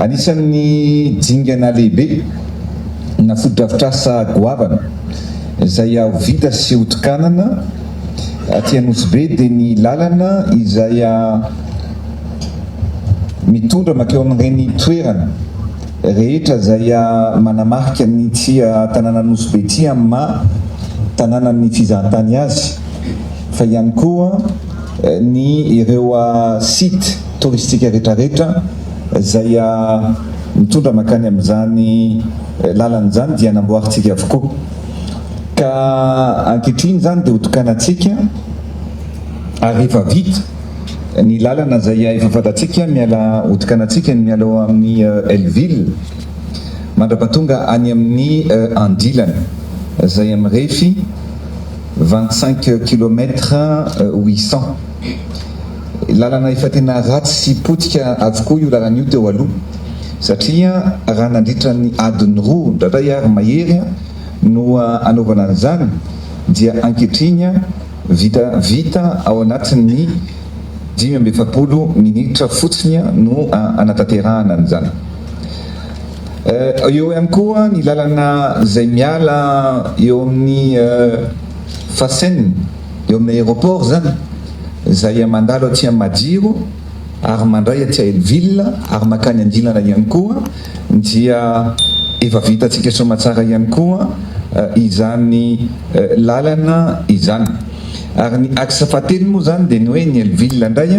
Anisan'ny dingana lehibe na foto-drafitrasa goavana izay vita sy otokanana aty Nosy Be dia ny lalana izay mitondra makeo amin'ireny toerana rehetra izay manamarika ny tia tanàna Nosy Be ity amin'ny tanànan'ny fizahantany azy, fa ihany koa ny ireo site touristika rehetrarehetra izay mitondra makany amin'izany lalan'izany dia namboarintsika avokoa. Ka ankehitriny zany dia otokanantsika ary efa vita ny lalana izay efa fantatsika miala otokanantsika ny miala amin'ny Elville mandrapatonga any amin'ny Andilana izay amin'ny refy 25 km 800. Lalana efa tena ratsy sy potika avokoa io lalana io teo aloha satria raha nandritra ny adiny roa ndratray ary mahery no anaovana an'izany dia ankehitriny vita ao anatin'ny 17 minitra fotsiny no anatanterahana an'izany. Eo ihany koa ny lalana izay miala eo amin'ny Fasen, eo amin'ny aéroport zany izay mandalo aty Madiro ary mandray aty Elville ary makany Andilana ihany koa dia efa vitatsika somatsara ihany koa izany lalana izany. Ary ny axe fahatelo moa zany dia ny hoe ny Elville indray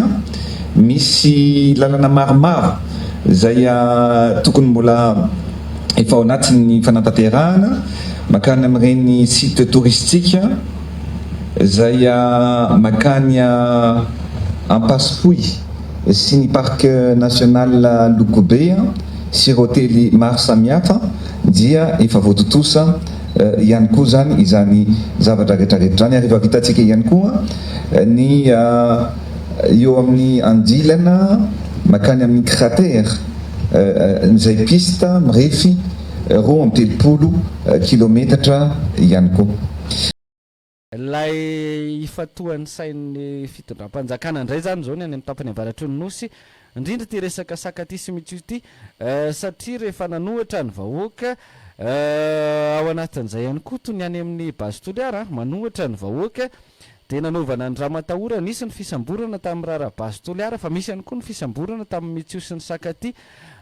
misy lalana maromaro izay tokony mbola efa ao anatin'ny fanatanterahana makany amin'ireny site touristika izay makany Ampaspouy sy ny parc national Lokobe sy hôtely maro samihafa dia efa voatotosa ihany koa zany izany zavatra rehetrarehetra zany. Ary efa vitatsika ihany koa ny eo amin'ny Andilana makany amin'ny cratère izay piste mirefy 2 kilometatra ihany koa. Lay ifatoan'ny sain'ny fitondram-panjakana indray zany zao ny any amin'ny tampany avaratry ny Nosy indrindra ty resaka Sakatia sy mitsy satria rehefa nanohatra ny vahoaka ao anatin'izay ihany koa toy ny any amin'ny base toliara manohatra ny vahoaka dia nanaovana ny ramatahora. Nisy ny fisamborana tamin'ny rara-base toliara fa misy ihany koa ny fisamborana tamin'ny Mitsio sy ny Sakatia,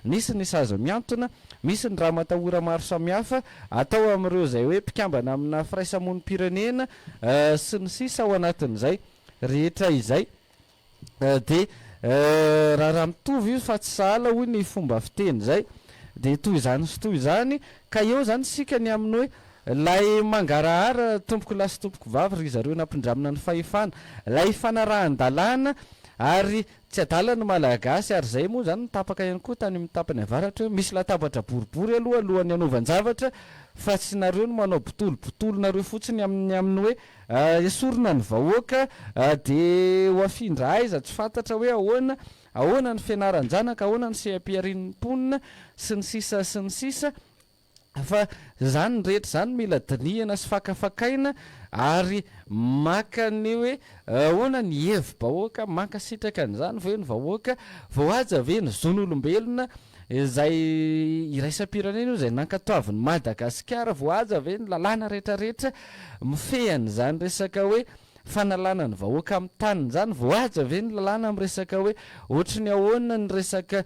nisy ny saza miantona, misy ny ramatahora maro samihafa atao amin'ireo izay hoe mpikambana amina firaisamonim-pirenena sy ny sisa ao anatin'izay rehetra izay dia raha mitovy io fa tsy sahala hoy ny fomba fiteny zay dia toy izany sy toy izany. Ka eo zany sika ny amin'ny hoe lay mangarahara tompoko lahy sy tompoko vavy ry zareo nampindramina ny fahefana lay fanarahan-dalàna ary tsy adala ny malagasy. Ary zay moa zany nitapaka ihany koa tany amin'ny tapany avaratra hoe misy latabatra boribory alohan'ny anaovan-javatra fa tsy nareo no manao botolonareo fotsiny amin'ny hoe esorina ny vahoaka dia ho afindra aiza tsy fantatra hoe ahoana ny fianaran-janaka, ahoana ny sehampiarin'ny mponina sy ny sisa fa zany rehetra zany mila dinihana sy fakafakaina ary maka ny hoe ahoana ny hevi-bahoaka maka sitraka an'izany ve ny vahoaka vao aja ve ny zon'olombelona izay iraisam-pirenena io izay nankatoavin'ny Madagasikara, vao aja ve ny lalàna rehetrarehetra mifehany zany resaka hoe fanalana ny vahoaka amin'ny taniny zany, vao aja ve ny lalàna amin'ny resaka hoe ohatra ny ahoana ny resaka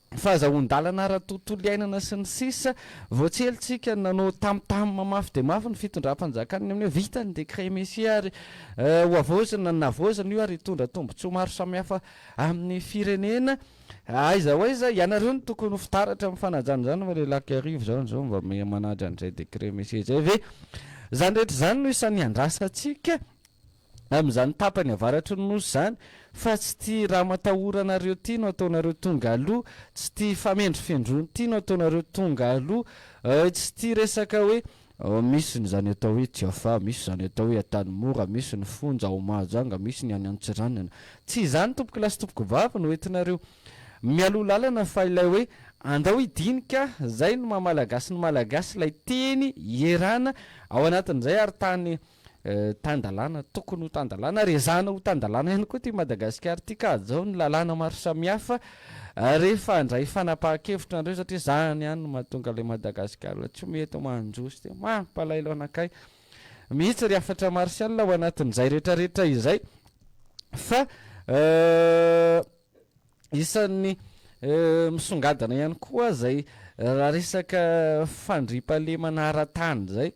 fahazahoan-dalana ara-tontolo iainana sy ny sisa. Vao tsy helitsika nanao tamtam mafy dia mafy ny fitondram-panjakana amin'ny hoe vita ny décret messi ary ho avozana navozana io ary hitondra tombotsoa maro samihafa amin'ny firenena. Aiza ho aiza ianareo no tokony fitaratra amin'ny fanajana zany fa lelaky arivo zao mba manatra an'izay décret messi zay ve zany rehetra zany no isan'ny andrasantsika amin'izany tapany avaratry ny Nosy zany, fa tsy tia raha matahoranareo ty no ataonareo tonga aloha, tsy tia famendry fendrony ty no ataonareo tonga aloha, tsy tia resaka hoe misy nyzany atao hoe Tiafa, misy zany atao hoe Atanimora, misy ny Fonja ao Mahajanga, misy ny any Antsiranana. Tsy izany tompoko lasy tompoko vavy no entinareo mialoha lalana fa ilay hoe andao hidinika zay no mamalagasy ny malagasy lay teny ierana ao anatin'izay ary tany tandalana tokony ho tandalana rezana ho tandalana ihany koa ty Madagascar ty ka zao ny lalàna maro samihafa rehefa andray fanapahan-kevitra andreo satria zany ihany no mahatonga le Madagascar tsy mety manjosy te mampalailo anakay mihitsy ry afatra marsial ho anatin'izay rehetrarehetra izay fa isan'ny misongadana ihany koa zay raha resaka fandriampahalemana ara-tany zay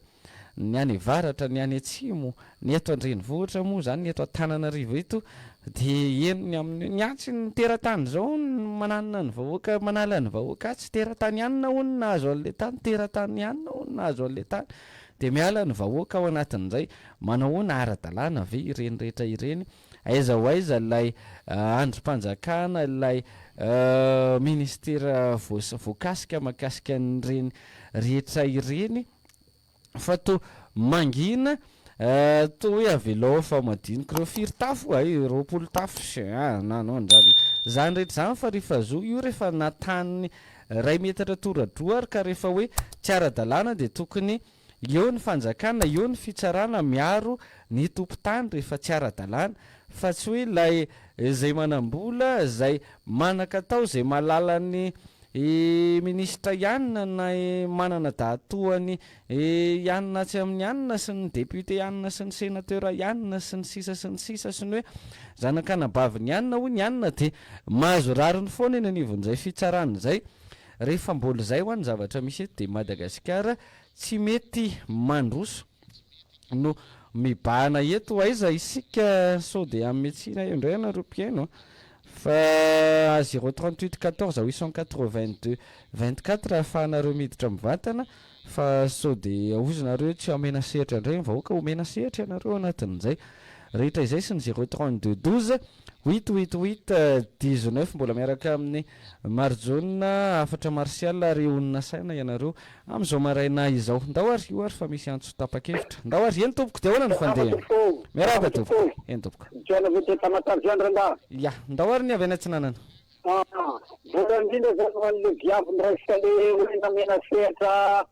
ny any Hivaratra ny any Atsimo ny eto Andrenivohitra moa zany ny eto Tananarivo eto de enony amin'ny nyatsy ny teratany zao mananana ny vahoaka manala ny vahoaka tsy teratany ihany na hono nahazo an'le tany teratany ihany na hono nahazo an'le tany de miala ny vahoaka ao anatin'izay manao hoana ara-dalàna ve ireny rehetra ireny aiza ho aiza ilay androm-panjakana ilay ministera voakasika mahakasika an'ireny rehetra ireny fa to mangina to hoe avelao fa madinika reo firy tafo roapolo tafo nanao zany rehetra zany fa rehefa zo io rehefa natany ray metatra toradroary ka rehefa hoe tsy ara-dalàna de tokony eo ny fanjakana eo ny fitsarana miaro ny tompon-tany rehefa tsy ara-dalàna fa tsy hoe ilay zay manambola zay manakatao zay malalany ministra ianina na manana dahatoany ianina tsy amin'ny ianina sy ny député ianina sy ny sénateur ianina sy ny sisa sy ny hoe zanakanabaviny ianina ho ny ianina de mahazo rariny foana eny anivon'izay fitsarana zay rehefa mbola zay ho any zavatra misy eto de Madagascar tsy mety mandroso no mibahana eto aiza isika sao de amin'ny metsina indray anareo mpiaino fa 038 14 882 24 ahafahanareo miditra mivantana fa sao de ozonareo tsy amena sehatra indray vahoaka omena sehatra ianareo anatin'izay rehetra izay sy ny 032 12 888 19 mbola miaraka amin'ny Marjona afatra marsial ary onina saina ianareo amin'izao maraina izao ndao ary io ary fa misy antso tapa-kevitra ndao ary eny tompoko de ahoana ny fandeha miaraka tompoko eny tompoko ya ndao ary ny avy any Atsinanana vola indrindra zany hoan'le viavin-draisika le hoe namena sehatra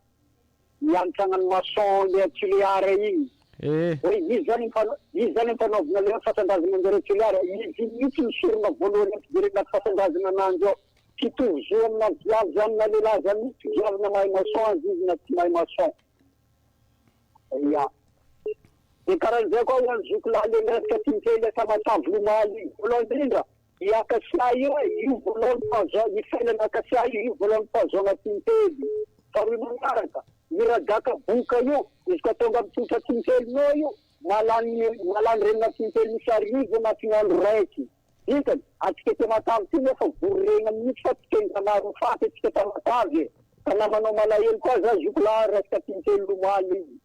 miantragnany maçon le auxiliare igny hoe izy zany mifanaovina le fasan-drazana andreo auxiliare izy mihitsy misirona voalohany ampidirena fasan-drazana ananjy ao fitovy zo amina viavy zany na lehilahy zany mihitsy viavy na mahay maçon azy izy na tsy mahay maçon ia de karahan'izay koa hoany zokolahy le miresaka tinkely efa matavy lomaly voalohany indrindra iakasia io voalohany fahazoa ifailana akasia io voalohany fahazoana tinkely faroy manaraka miradaka boka io izy ka tonga mitsotra tinkelinao io malany renina tinkely misy arivo anatin'ny andro raiky hitany atsika matavy ty nefa vorena mihitsy fa tikenjanaro faty atsika tamatavy ka namanao malahelo koa za zokolahy resaka tinkely lomaly izy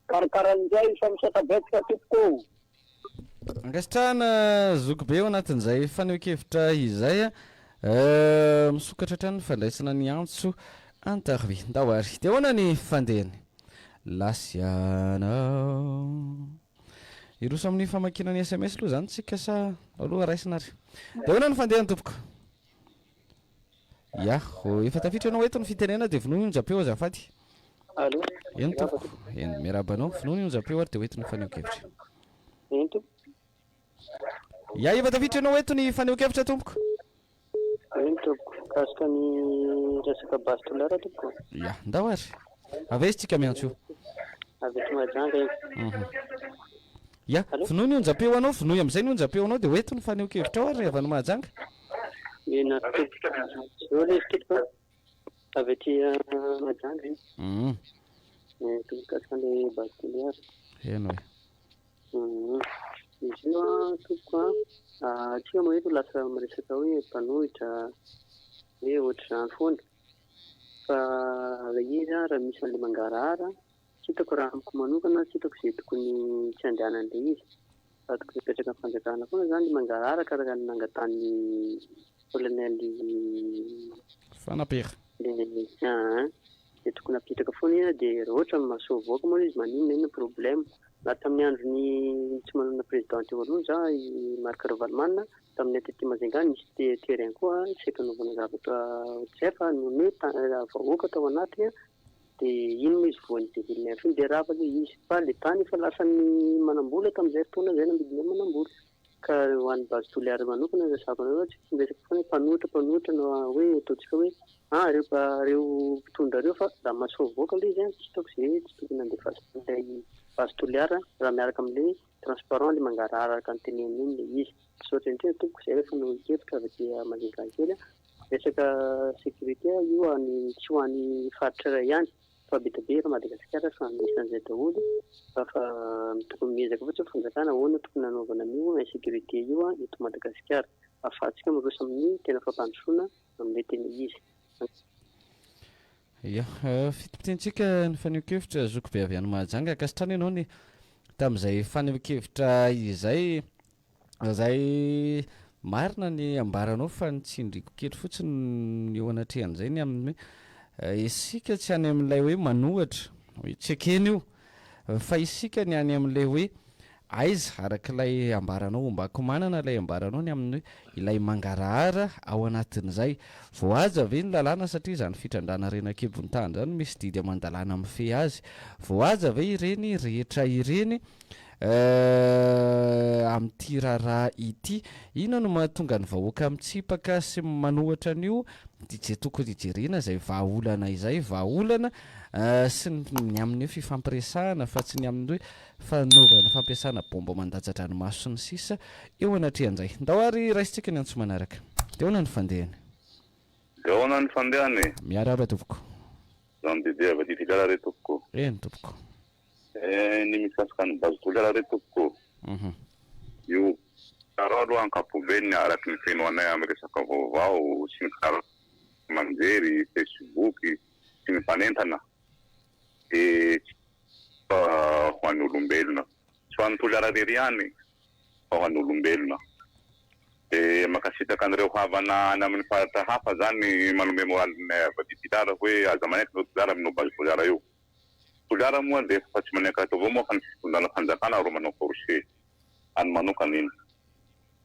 karakaran'izay fa misatabetsika tompoko angasitrahana zokobe ao anatin'izay faneho-kevitra izay misokatra hatrany fandraisana ny antso antarvi ndao ary de ahoana ny fandehany lasianao iroso amin'ny famakinany SMS aloha zany tsika sa aloha raisina ary de ahoana ny fandehany tompoko ya efa tafitra anao eto ny fitenena de vonoiny njapeo azafady eny tompoko eny miarabanao vonoiny njapeo ary de oety ny faneho-kevitra ya efa tafitra anao eto ny faneho-kevitra tompoko kasika ny resaka base tolera tompoko ya ndao ary avy izy tsika miantso avy eto majanga ya vonoiny io njapeo anao vonoy am'izay ny njapeo anao de oety ny faneho-kevitra ao ary avany majanga ena zao le izy avy ety majanga kasika le base tolera eno hoe izy io tompoko tia moa eto lasa miresaka hoe mpanohitra hoe ohatr'izany foana fa izy raha misy an'le mangarahara tsy hitako raha amiko manokana tsy hitako izay tokony tsy andehanan'le izy fa tokony hipetraka amin'ny fanjakana foana zany mangarahara karaka ny nangatany colonel fanapeha de tokony apetraka foana izy de raha ohatra mahasoavoaka moa izy maninona iny problème na tamin'ny androny tsy manana président teo aloha za Marghe Rovalmanina tamin'ny atety Mazengana nisy terrain koa tsy haiko anaovana zavatra ohatr'izay fa nome vahoaka tao anatiny dia ino izy voany develina finy dia rapaka izy fa le tany fa lasany manambola tamin'izay fotoana zay namidina manambola ka ho an'ny base toliary manokana zay zavana tsy resaka foana mpanotra no hoe ataontsika hoe reo mpitondra reo fa raha masoavoaka le izy tsy toko zay tsy tokony andefa ilay base toliary raha miaraka amin'ilay transparent le mangararaka ny teneny iny le izy sotra indrindra toko zay rehefa no kevitra avy dia mandeha kely resaka sécurité io any tsy ho an'ny faritra iray ihany fa betabe ra Madagascar fa anisan'izay daholo fa tokony miezaka fotsiny fanjakana ahoana tokony hanaovana an'io insécurité io eto Madagascar ahafahantsika mirosa amin'ny tena fampandrosoana amin'ilay teny izy. Ya fitopitentsika ny faneho-kevitra zoko be avy any Mahajanga kasitrany ianao ny tamin'izay faneho-kevitra izay marina ny ambaranao fa nitsindriko kely fotsiny ny eo anatrehan'izay ny amin'ny isika tsy any amin'ilay hoe manohatra hoe tsy ekeny io fa isika ny any amin'ilay hoe aiza arak'ilay ambaranao ombako manana ilay ambaranao ny amin'ny hoe ilay mangarahara ao anatin'izay voaza ve ny lalàna satria zany fitrandrana rena-kebon-tany zany misy didy amandalàna mifehy azy voaza ve ireny rehetra ireny amin'ity raharaha ity ino no mahatonga ny vahoaka mitsipaka sy manohatra an'io dia tokony hijerena izay vahaolana izay vahaolana sy ny amin'ny hoe fifampiresahana fa tsy ny amin'ny hoe fanaovana fampiasana bomba mandaja-dranomaso sy ny sisa eo anatrehan'izay ndao ary raisitsika ny antso manaraka dia ahoana ny fandehany ahoana ny fandehany miaraba tompoko zany dede avy aty filala re tompoko eny tompoko ny mikasika ny base toliara re tompoko io karaha aloha ankapobeny araky ny feno anay amin'ny resaka vaovao sy ny karaha manjery Facebook sy ny fanentana dia ho an'ny olombelona tsy ho an'ny toliara rery ihany fa ho an'ny olombelona dia makasitaka an'ireo havana any amin'ny faritra hafa zany manome moralinay avy aty filala hoe aza manaiky zao toliara aminao base toliara io toliara moa dia efa tsy manaiky ato avao moa fa ny fitondràna fanjakana ro manao Rocher any manokana iny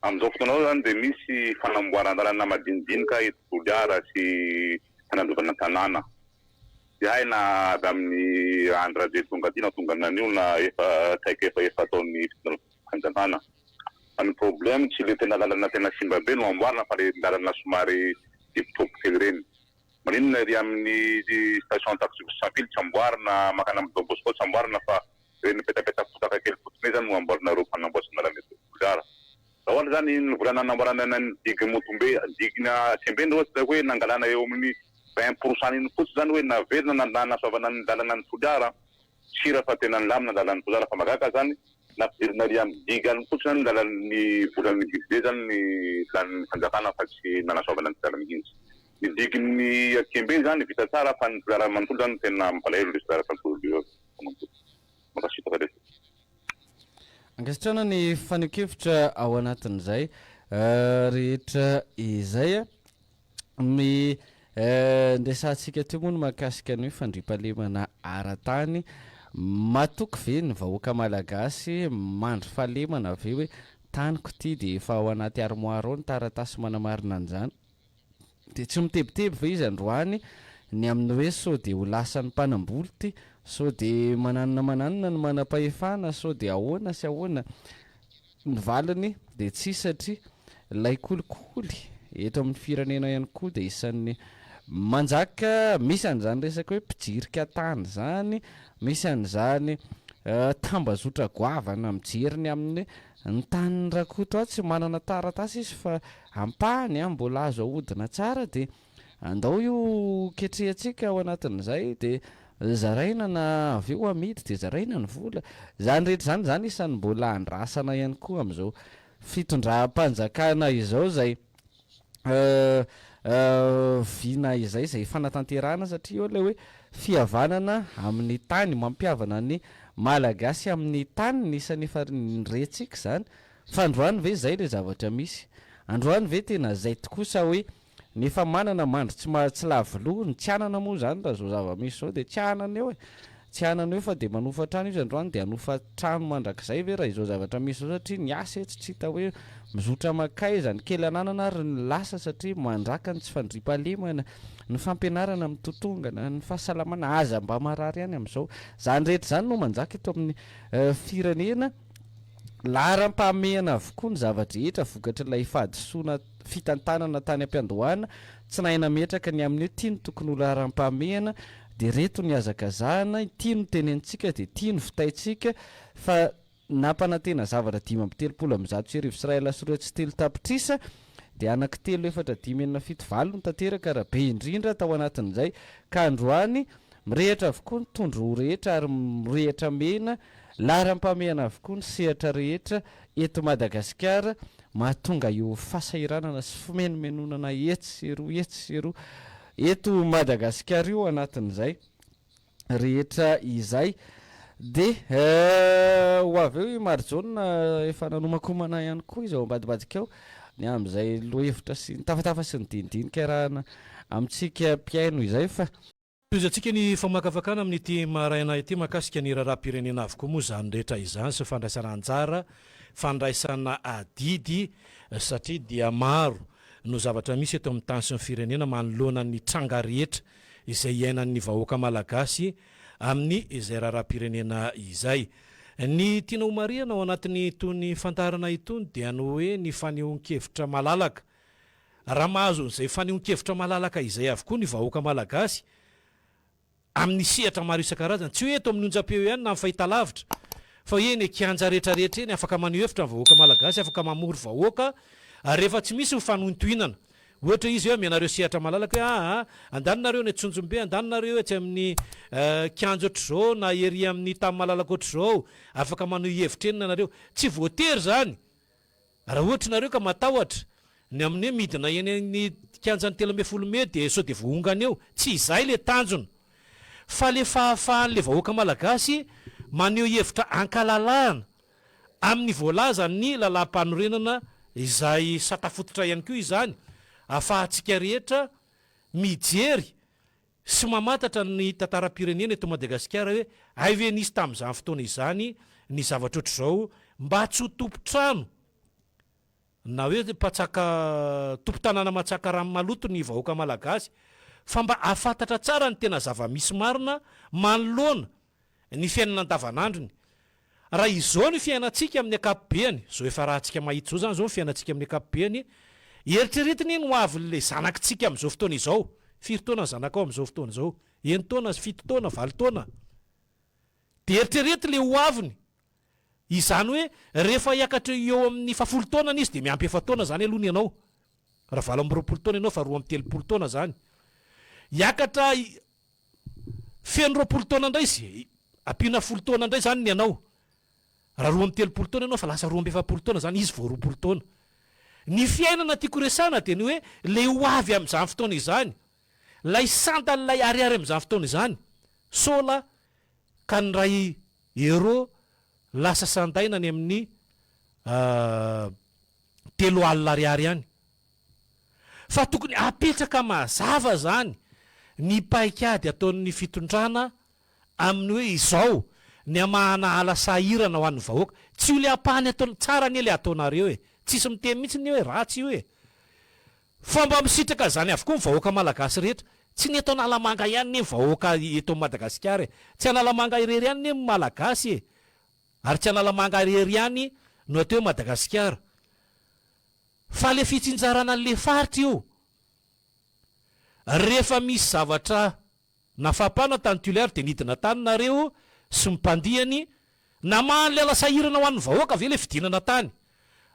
amin'izao fotoana ao zany dia misy fanamboaran-dalana madinidinika eto toliara sy fanandrovana tanàna dia hay na avy amin'ny Andry Rajoelina tonga ty na tonga nanio na efa ataon'ny fitondràna fanjakana fa ny problème tsy le tena lalana tena simba be no amboarina fa le lalana somary tipitopy kely reny maninona ry amin'ny station taxi sans-fil tsy amboarina makana amin'ny Dombosco tsy amboarina fa reny petapeta fotaka kely fotsiny zany no amboarina reo fanamboasana lalana eto toliara ohatra zany ny volana namboarana ny digy motombe digina tsembeny ohatra hoe nangalana eo amin'ny 20% iny fotsy zany hoe navelona nasoavana ny lalana ny toliara sira fa tena nilamina lalana toliara fa magaka zany naverina ry amin'ny digy any fotsy zany lalan'ny volan'ny budget zany ny lalan'ny fanjakana fa tsy nanasoavana ny toliara mihitsy ny digin'ny akembe zany vita tsara fa ny toliara manontolo zany tena mampalahelo le toliara manontolo makasitaka rehetra ankasitrana ny faneho-kevitra ao anatin'izay rehetra izay my ndesantsika teo moa no mahakasika ny hoe fandriampahalemana ara-tany matoky ve ny vahoaka malagasy mandry fahalemana ve hoe taniko ty dia efa ao anaty armoire ao ny taratasy manamarina an'izany dia tsy mitebiteby ve izy androany ny amin'ny hoe sao dia ho lasan'ny mpanamboly ty sao dia mananona ny manam-pahefana sao dia ahoana sy ahoana ny valiny dia tsy satria lay kolikoly eto amin'ny firenena ihany koa dia isan'ny manjaka misy an'izany resaka hoe mpijirika tany zany misy an'izany tambazotra goavana mijeriny amin'ny ny tanin'ny rakoto ao tsy manana taratasy izy fa ampahany mbola azo ahodina tsara dia andao io ketrehantsika ao anatin'izay dia zaraina na avy eo amidy dia zaraina ny vola zany rehetra zany isan'ny mbola andrasana ihany koa amin'izao fitondram-panjakana izao zay vina izay fanatanterahana satria eo ilay hoe fihavanana amin'ny tany mampiavana ny malagasy amin'ny tany nisan'ny efa niretsika zany fa androany ve zay le zavatra misy androany ve tena zay tokosa hoe nefa manana mandry tsy lavoloha ny tsy anana moa zany raha zao zava-misy zao dia tsy anana eo tsy anana eo fa dia manofa trano izy androany dia hanofa trano mandrakizay ve raha izao zavatra misy zao satria ny asa tsy hita hoe mizotra makay zany kely ananana ary ny lasa satria mandraka ny tsy fandriam-pahalemana ny fampianarana amin'ny totongana ny fahasalamana aza mba marary ihany amin'izao zany rehetra zany no manjaka eto amin'ny firenena laharam-pahamehana avokoa ny zavatra rehetra vokatra ilay fahadisoana fitantanana tany am-piandohana tsy naina metraka ny amin'ny hoe tia ny tokony ho laharam-pahamehana dia reto ny azakazahana tia no tenentsika dia tia no fitaitsika fa nampanantena zavatra 5 Israela sorotsy telo tapitrisa dia anaky 3 4 5 7 8 no tanteraka raha be indrindra tao anatin'izay ka androany mirehitra avokoa ny tondro rehetra ary mirehitra mena laharam-pahamehana avokoa ny sehatra rehetra eto Madagascar mahatonga io fahasahiranana sy fimenomenonana etsy eto Madagascar io anatin'izay rehetra izay dia ho avy eo Marjona efa nanomakomana ihany koa izy ao ambadibadika ao ny amin'izay lohevitra sy ny tafatafa sy ny dinidinika rahana amintsika mpiaino izay fa izantsika ny famakafakana amin'ity maraina ity makasika ny raharam-pirenena avokoa moa zany rehetra izany sy fandraisana anjara fandraisana adidy satria dia maro no zavatra misy eto amin'ny tany sy ny firenena manoloana ny tranga rehetra izay iainan'ny vahoaka malagasy amin'ny izay raharam-pirenena izay ny tiana homariana ao anatin'ny itony fantarana itony dia no hoe ny fanehoan-kevitra malalaka raha mahazo n'izay fanehoan-kevitra malalaka izay avokoa ny vahoaka malagasy amin'ny sehatra maro isan-karazany tsy hoe eto amin'ny onjam-peo ihany na amin'ny fahitalavitra fa eny kianja rehetrarehetra eny afaka maneho hevitra ny vahoaka malagasy afaka mamory vahoaka rehefa tsy misy ny fanointohinana ohatra izy hoe amianareo sehatra malalaka hoe andaninareo ny tsonjombe andaninareo etsy amin'ny kianja ohatr'izao na ery amin'ny tamy malalaka ohatr'izao afaka maneho hevitra eny nareo tsy voatery zany raha ohatra nareo ka matahotra ny amin'ny hoe midina eny ny kianjany 13 metry dia sao dia voahongana eo tsy izay le tanjona fa le fahafahan'le vahoaka malagasy maneho hevitra ankalalahana amin'ny voalaza ny lalam-panorenana izay satafototra ihany koa izany afahantsika rehetra mijery sy mamantatra ny tantaram-pirenena eto Madagasikara hoe ayve nisy tamin'izany fotoana izany ny zavatra ohatr'izao mba tsy ho tompo-trano na hoe mpatsaka tompo-tanàna matsaka rano maloto ny vahoaka malagasy fa mba afantatra tsara ny tena zava-misy marina manoloana ny fiainana andavanandrony raha izao ny fiainantsika amin'ny akapobeany zao efa raha antsika mahita zao zany zao ny fiainantsika amin'ny akapobeany eritreretiny eny ho avy le zanakitsika amin'izao fotoana izao 4 taona ny zanakao amin'izao fotoana izao 1 taona 7 taona 8 taona dia eritrerety le ho aviny izany hoe rehefa hiakatra eo amin'ny 10 taona izy dia miampy 7 taona zany alohany ianao raha 20 taona ianao fa 30 taona zany hiakatra feno 20 taona indray izy ampina 10 taona indray zany ny anao raha 30 taona ianao fa lasa 20 taona zany izy vao 20 taona ny fiainana tiako resana dia ny hoe le ho avy amin'izany fotoana izany lay santany lay ariary amin'izany fotoana izany sola ka ny ray ero lasa sandaina ny amin'ny 3 alina ariary ihany fa tokony apetraka mazava zany ny paikady ataon'ny fitondrana amin'ny hoe izao ny amahana ala sahirana ho an'ny vahoaka tsy ho le ampahany ataony tsara ny le ataonareo tsisy miteny mihitsy ny hoe ratsy io fa mba misitraka zany avokoa ny vahoaka malagasy rehetra tsy ny eto analamanga ihany ny vahoaka eto Madagasikara tsy analamanga irery ihany ny malagasy ary tsy analamanga irery ihany no ateo Madagasikara fa le fitsinjarana n'le faritra io rehefa misy zavatra nafapana tany toliary dia nidina tany nareo sy mipandihany namahan'le ala sahirana ho an'ny vahoaka ve le fidinana tany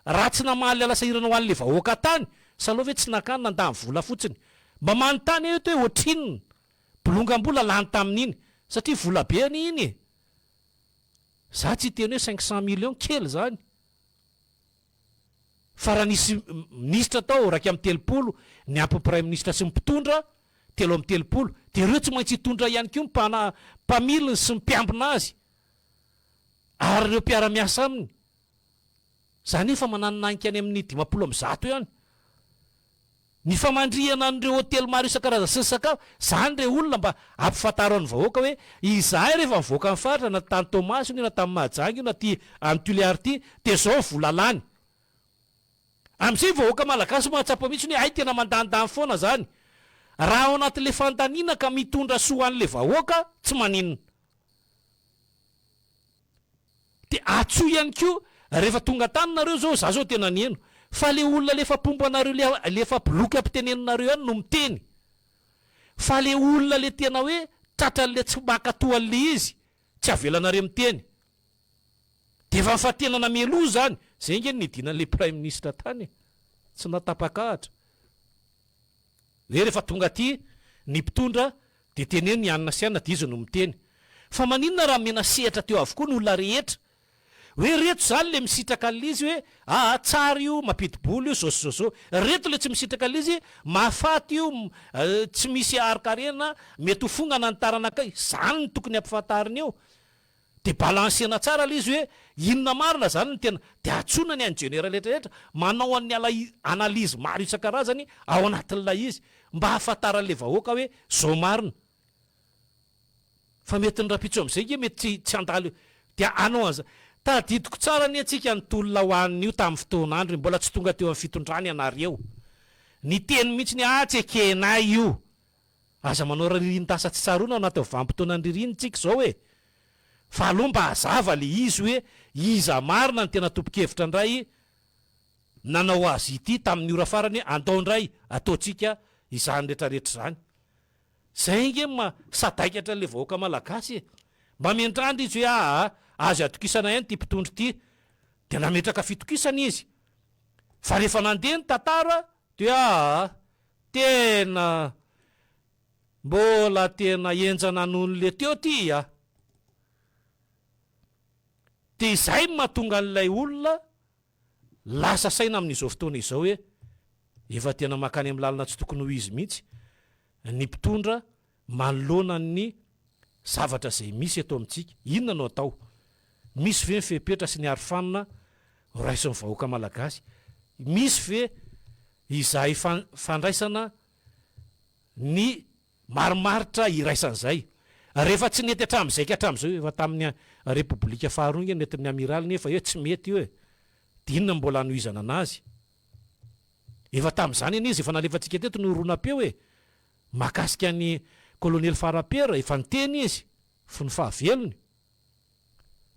raha tsy namahan'le ala sahirana ho an'le vahoaka tany salova hoe tsy nakany nandany vola fotsiny mba manontany eto hoe ohatrinona bolongambola lany tamin'iny satria vola be any iny za tsy teny hoe 500 millions kely zany fa raha nisy ministra tao raika amin'ny 30 ny ampy-prime ministra sy mpitondra 3 amin'ny 30 dia ireo tsy maintsy hitondra ihany koa mpamiliny sy mpiambina azy ary ireo mpiara-miasa aminy zany efa mananonanika any amin'ny 50 ihany ny famandriana an'ireo hotely maro isan-karazana sy ny sakafo zany re olona mba ampifantaro an'ny vahoaka hoe izahay rehefa mivoaka amin'ny faritra na tany Tomasy io na tany Mahajangy io na ty Antoliary ty dia zao vola lany Am'izay vahoaka malagasy mahatsapa mihitsy ny ay tena mandanindany foana zany. Raha ao anatin'le fantaniana ka mitondra soa an'le vahoaka tsy maninona. De atso ihany koa rehefa tonga taninareo zao za zao tena nieno fa le olona lefa pombo anareo lefa bloky ampiteneninareo ihany no miteny. Fa le olona le tena hoe tratran'le tsy makatoa an'le izy tsy avelanareo miteny. De efa mifatenana meloa zany. Zay nge nidinan'le prime ministre tany tsy natapakahatra. Rehefa tonga aty ny mpitondra de teneny ny anina sy anina de izy no miteny. Fa maninona raha mena sehatra teo avokoa ny olona rehetra. Hoe reto zany le misitraka an'izy hoe tsara io mampidi-bolo io zao. Reto le tsy misitraka an'izy mahafaty io tsy misy arikarena mety ho fongana ny taranakay. Zany ny tokony ampifantariny eo. De balansena tsara le izy hoe inona marina zany ny tena. De atsona ny ingénieur rehetrarehetra manao an'ny analizy maro isan-karazany ao anatin'ilay izy mba hahafantaran'le vahoaka hoe zao marina. Fa mety ny rapitso am'izay nge mety tsy andalo. De anao an'izay tadidiko tsara ny atsika ny tolona hoan'io tamin'ny fotoan'andro mbola tsy tonga teo amin'ny fitondrany anareo. Ny teny mihitsy ny tsy ekenay io. Aza manao ririny tasa tsy tsarona anaty vanim-potoana ny ririny tsika zao hoe. Fa aloha mba hazava le izy hoe iza marina ny tena topokevitra ndray nanao azy ity tamin'ny ora farany andao ndray ataotsika izany rehetrarehetra zany. Zay nge sadaikatra le vahoaka malagasy. Mba mendrandry izy hoe azy atokisana ihany ty mpitondry ty. De nametraka fitokisana izy. Fa rehefa nandeha ny tantara de tena mbola tena enjana non'le teo ty De izay mahatonga an'ilay olona lasa saina amin'izao fotoana izao hoe efa tena makany amin'ny lalana tsy tokony ho izy mihitsy ny mpitondra manoloana ny zavatra zay misy eto amintsika. Inona no atao? Misy ve ny fepetra sy ny arifanina raisin'ny vahoaka malagasy? Misy ve izay fandraisana ny marimaritra iraisan'izay? Rehefa tsy nety hatramin'izay ka hatramin'izao efa tamin'ny repoblika faharoa nge netin'ny amiraly nefa hoe tsy mety io de inona mbola anohizana anazy? Efa tamin'izany izy efa nalefantsika teto no ronam-peo mahakasika ny kolonely farapera efa niteny izy fo ny fahavelony.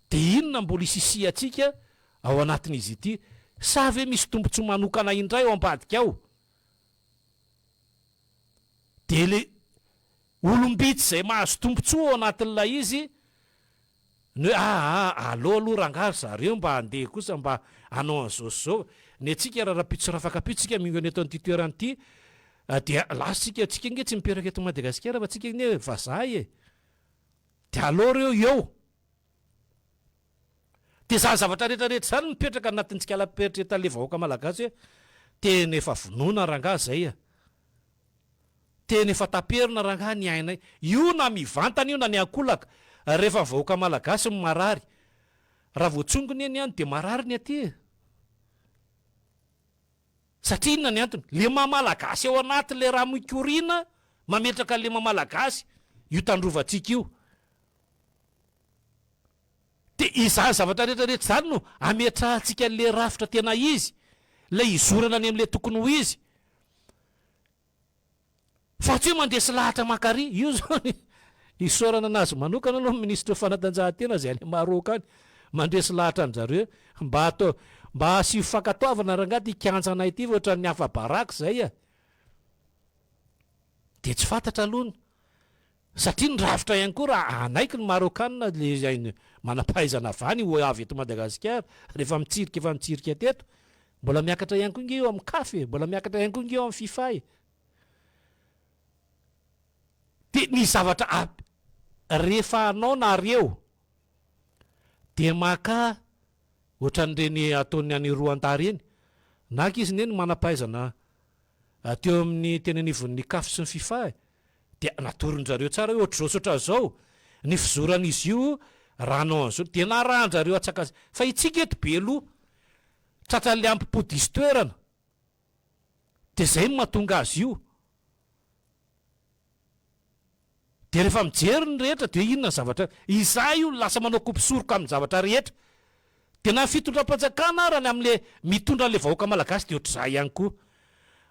De inona mbola isisiatsika ao anatin'izy ity? Sa ve misy tombontso manokana indray ao ambadika ao? De le olombitsy zay mahazo tombontso ao anatin'ilay izy ny aloha rangary zareo mba handeha kosa mba hanao an'zao. Ny atsika raha-rapitso rafakapitsika mingony eto an'ity toerany ity de lasitsika atsika nge tsy miperaka eto Madagasikara fa tsika ne vazaha de aloha reo eo. De zany zavatra rehetrarehetra zany mipetraka anatintsika alaperitretan'le vahoaka malagasy hoe tena efa vonoana rangahy zay tena efa taperina rangahy ny ainay. Io na mivantana io na ny akolaka rehefa vahoaka malagasy marary. Raha voatsongony eny ihany de marary ny aty. Satria inona ny antony? Le mamalagasy ao anatin'le raha mikoriana mametraka le mamalagasy io tandrovantsika io. De izany zavatra rehetrarehetra zany no ametrahantsika le rafitra tena izy, le izorana any amin'le tokony ho izy. Fa tsy hoe mandesy lahatra makary io zao isorana anazy manokana aloha ministra fanatanjahantena zay any Maroka any mandresy lahatra an'zareo mba asio fankatoavana rangaty ikanjanay ity ohatra ny hafa baraka zay de tsy fantatra alohany. Satria ny rafitra ihany koa raha anaiky ny Marokanina le manampahaizana avany ho avy eto Madagasikara rehefa mitsirika teto mbola miakatra ihany koa nge eo amin'ny kafe, mbola miakatra ihany koa nge eo amin'ny FIFA. De ny zavatra rehefa anao nareo de maka ohatran'ireny ataony any Roandary eny naka izy neny manampahaizana teo amin'ny teny anivon'ny CAF sy ny FIFA de natorin-jareo tsara hoe ohatr'izao sotra zao ny fizoran'izy io raha anao an'izao de narahan-jareo atsaka fa itsika eto be aloha tratran'le ampipodisy toerana de zay no mahatonga azy io. De rehefa mijery ny rehetra de inona ny zavatra izay io lasa manao kompisoroka amin'ny zavatra rehetra dia na fitondram-panjakana raha ny amin'le mitondra n'le vahoaka malagasy dia ohatr'izay ihany koa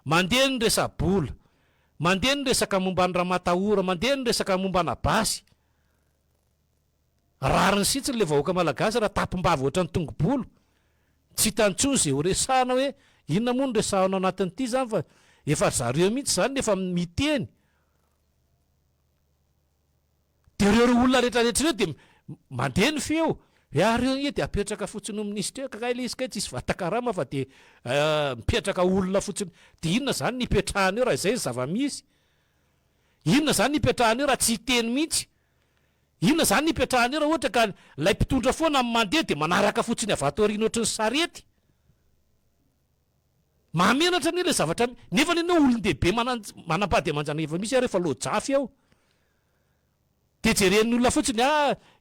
mandeha ny resabola mandeha ny resaka momba ny ramatahora mandeha ny resaka momba na basy rariny sitsiny le vahoaka malagasy raha tapimbavy oatra ny tongobolo tsy hitantsony izay ho resahana hoe inona moa ny resahana anatin'ity zany fa efa zareo mihitsy zany nefa miteny dia reo olona rehetrarehetra reo dia mandeha ny feo reo dia apetraka fotsiny ho ministra eo kakay le izy kay tsisy vatakarama fa dia mipetraka olona fotsiny dia inona zany nipetrahana eo raha izay ny zava-misy inona zany nipetrahana eo raha tsy hiteny mihitsy inona zany nipetrahana eo raha ohatra ka lay mpitondra foana mandeha dia manaraka fotsiny avato ariana ohatry ny sarety mahamenatra ny le zavatra nefa ny anao olon-dehibe manam-pady amanjana efa misy rehefa lojafy ao dia jeren'ny olona fotsiny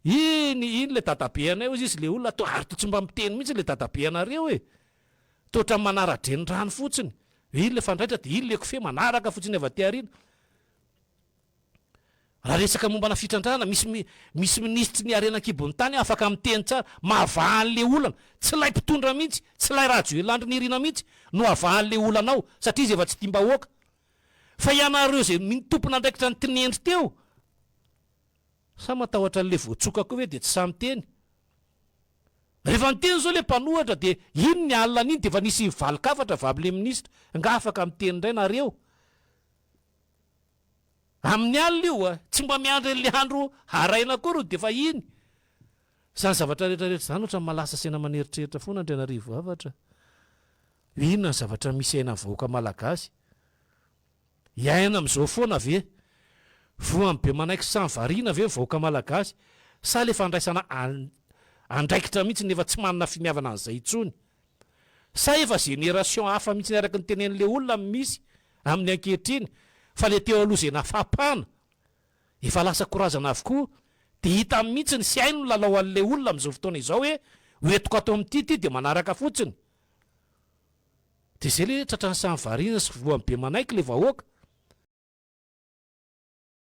iny le dadabe anay ozy izy le olona to ary to tsy mba miteny mihitsy le dadabe anareo e to ohatran'ny manara-dreny rano fotsiny iny le fandraitra dia iny le kofe manaraka fotsiny avy aty ariana raha resaka mombana fitrandrana misy ministry ny arenan-kibon'ny tany afaka miteny tsara mahavahan'le olana tsy lay mpitondra mihitsy tsy lay Rajoelina Andry nirina mihitsy no havahan'le olanao satria izy efa tsy tia mbahoaka fa ianareo zay mitompona andraikitra ny tinendry teo sa matahotra n'le voatsoka koa hoe dia tsy samy teny rehefa miteny zao le mpanohatra dia iny ny alina an'iny dia efa nisy valikafatra vabyle ministra nga afaka miteny indray nareo amin'ny alina io tsy mba miandry n'le andro haraina koa ro dia fa iny zany zavatra rehetrarehetra zany ohatra malasa sena maneritreritra foana Andrianarivo avatra inona ny zavatra misy aina vahoaka malagasy iaina amin'izao foana ve voany be manaiky samy variana ve vahoaka malagasy sa le fandraisana andraikitra mihitsy nefa tsy manana finiavana an'izay intsony sa efa génération hafa mihitsy ny araky ny tenen'le olona misy amin'ny ankehitriny fa le teo aloha zay nafapana efa lasa korazana avokoa dia hita mihitsy ny sy haino ny lalao an'le olona amin'izao fotoana izao hoe hoentiko ato amin'ity ty dia manaraka fotsiny dia zay le tratrany samy variana sy voany be manaiky le vahoaka